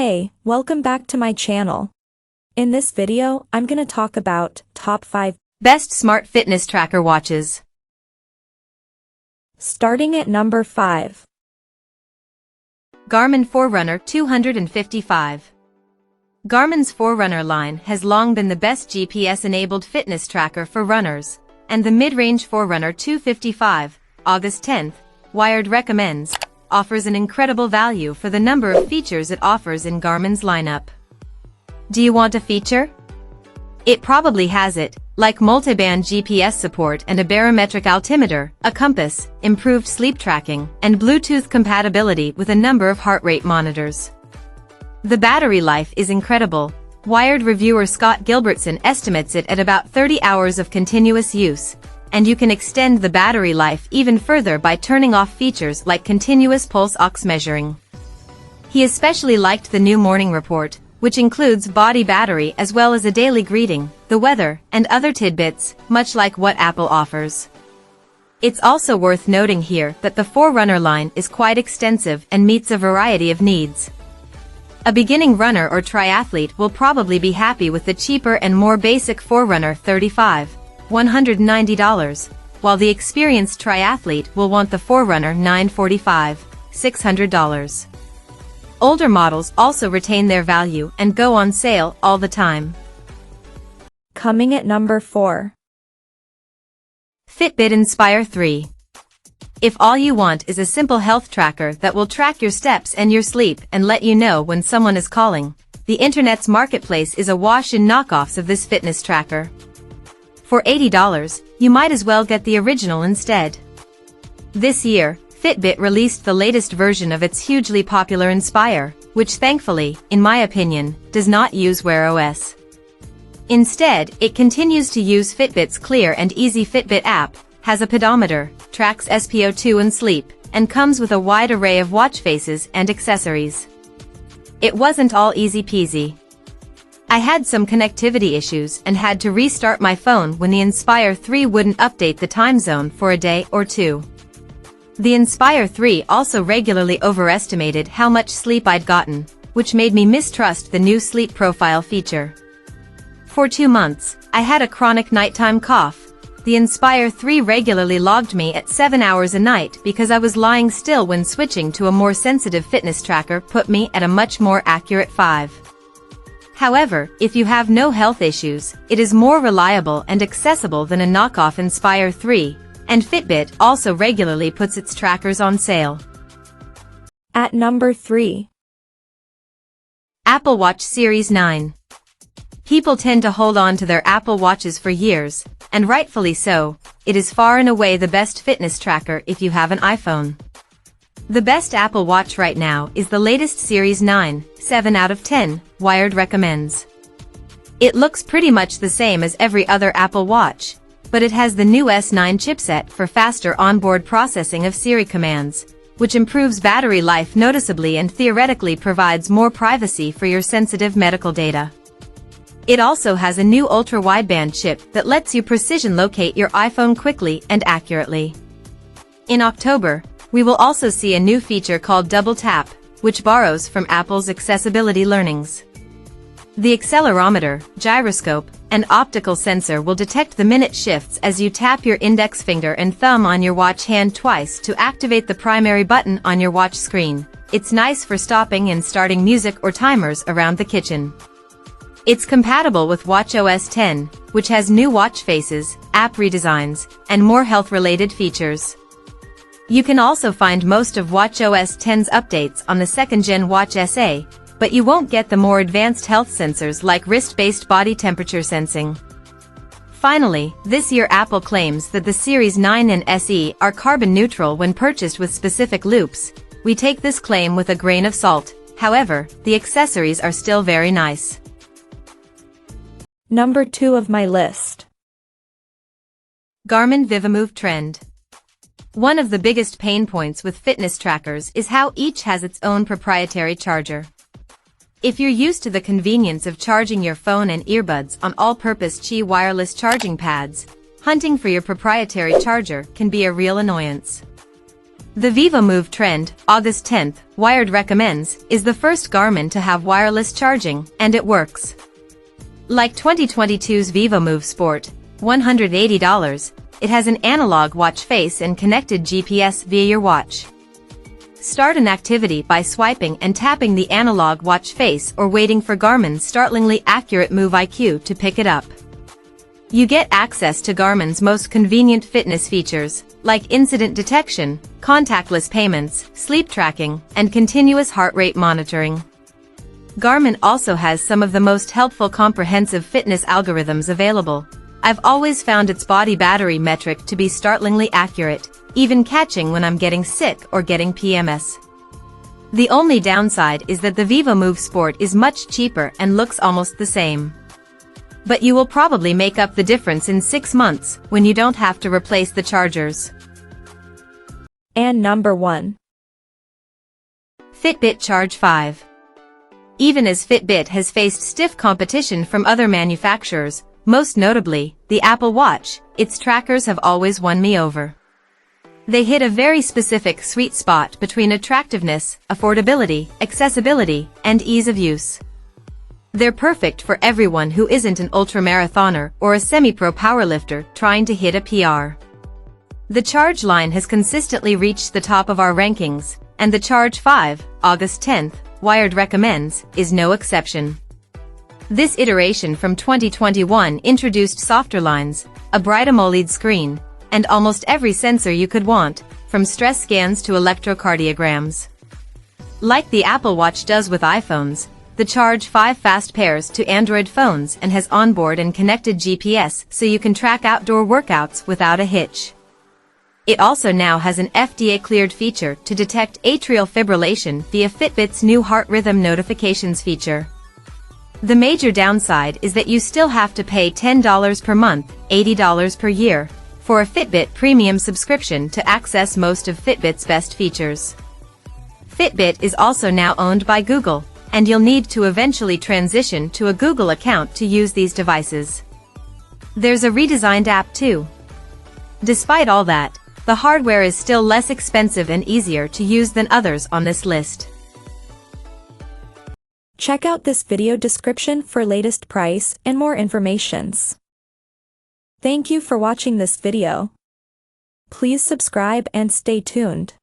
Hey, welcome back to my channel. In this video, I'm gonna talk about top 5 best smart fitness tracker watches. Starting at number 5. Garmin Forerunner 255. Garmin's Forerunner line has long been the best GPS-enabled fitness tracker for runners, and the mid-range Forerunner 255, August 10th, Wired recommends, offers an incredible value for the number of features it offers in Garmin's lineup. Do you want a feature? It probably has it, like multiband GPS support and a barometric altimeter, a compass, improved sleep tracking, and Bluetooth compatibility with a number of heart rate monitors. The battery life is incredible. Wired reviewer Scott Gilbertson estimates it at about 30 hours of continuous use, and you can extend the battery life even further by turning off features like continuous pulse ox measuring. He especially liked the new morning report, which includes body battery as well as a daily greeting, the weather, and other tidbits, much like what Apple offers. It's also worth noting here that the Forerunner line is quite extensive and meets a variety of needs. A beginning runner or triathlete will probably be happy with the cheaper and more basic Forerunner 35, $190, while the experienced triathlete will want the Forerunner 945, $600. Older models also retain their value and go on sale all the time. Coming at number 4. Fitbit Inspire 3. If all you want is a simple health tracker that will track your steps and your sleep and let you know when someone is calling, the internet's marketplace is awash in knockoffs of this fitness tracker. For $80, you might as well get the original instead. This year, Fitbit released the latest version of its hugely popular Inspire, which thankfully, in my opinion, does not use Wear OS. Instead, it continues to use Fitbit's clear and easy Fitbit app, has a pedometer, tracks SpO2 and sleep, and comes with a wide array of watch faces and accessories. It wasn't all easy peasy. I had some connectivity issues and had to restart my phone when the Inspire 3 wouldn't update the time zone for a day or two. The Inspire 3 also regularly overestimated how much sleep I'd gotten, which made me mistrust the new sleep profile feature. For 2 months, I had a chronic nighttime cough. The Inspire 3 regularly logged me at 7 hours a night because I was lying still when switching to a more sensitive fitness tracker put me at a much more accurate 5. However, if you have no health issues, it is more reliable and accessible than a knockoff Inspire 3, and Fitbit also regularly puts its trackers on sale. At number 3. Apple Watch Series 9. People tend to hold on to their Apple Watches for years, and rightfully so. It is far and away the best fitness tracker if you have an iPhone. The best Apple Watch right now is the latest Series 9, 7 out of 10, Wired recommends. It looks pretty much the same as every other Apple Watch, but it has the new S9 chipset for faster onboard processing of Siri commands, which improves battery life noticeably and theoretically provides more privacy for your sensitive medical data. It also has a new ultra-wideband chip that lets you precision locate your iPhone quickly and accurately. In October, we will also see a new feature called Double Tap, which borrows from Apple's accessibility learnings. The accelerometer, gyroscope, and optical sensor will detect the minute shifts as you tap your index finger and thumb on your watch hand twice to activate the primary button on your watch screen. It's nice for stopping and starting music or timers around the kitchen. It's compatible with watchOS 10, which has new watch faces, app redesigns, and more health-related features. You can also find most of watchOS 10's updates on the 2nd-gen Watch SA, but you won't get the more advanced health sensors like wrist-based body temperature sensing. Finally, this year Apple claims that the Series 9 and SE are carbon neutral when purchased with specific loops. We take this claim with a grain of salt. However, the accessories are still very nice. Number 2 of my list. Garmin vívomove Trend. One of the biggest pain points with fitness trackers is how each has its own proprietary charger. If you're used to the convenience of charging your phone and earbuds on all-purpose Qi wireless charging pads, hunting for your proprietary charger can be a real annoyance. The vívomove trend, August 10th, Wired recommends, is the first Garmin to have wireless charging, and it works. Like 2022's vívomove Sport, $180, it has an analog watch face and connected GPS via your watch. Start an activity by swiping and tapping the analog watch face or waiting for Garmin's startlingly accurate Move IQ to pick it up. You get access to Garmin's most convenient fitness features, like incident detection, contactless payments, sleep tracking, and continuous heart rate monitoring. Garmin also has some of the most helpful comprehensive fitness algorithms available. I've always found its body battery metric to be startlingly accurate, even catching when I'm getting sick or getting PMS. The only downside is that the vívomove Sport is much cheaper and looks almost the same. But you will probably make up the difference in 6 months, when you don't have to replace the chargers. And number 1. Fitbit Charge 5. Even as Fitbit has faced stiff competition from other manufacturers, most notably, the Apple Watch, its trackers have always won me over. They hit a very specific sweet spot between attractiveness, affordability, accessibility, and ease of use. They're perfect for everyone who isn't an ultramarathoner or a semi-pro powerlifter trying to hit a PR. The Charge line has consistently reached the top of our rankings, and the Charge 5, August 10th, Wired recommends, is no exception. This iteration from 2021 introduced softer lines, a bright AMOLED screen, and almost every sensor you could want, from stress scans to electrocardiograms. Like the Apple Watch does with iPhones, the Charge 5 fast pairs to Android phones and has onboard and connected GPS so you can track outdoor workouts without a hitch. It also now has an FDA-cleared feature to detect atrial fibrillation via Fitbit's new heart rhythm notifications feature. The major downside is that you still have to pay $10 per month, $80 per year, for a Fitbit premium subscription to access most of Fitbit's best features. Fitbit is also now owned by Google, and you'll need to eventually transition to a Google account to use these devices. There's a redesigned app too. Despite all that, the hardware is still less expensive and easier to use than others on this list. Check out this video description for latest price and more informations. Thank you for watching this video. Please subscribe and stay tuned.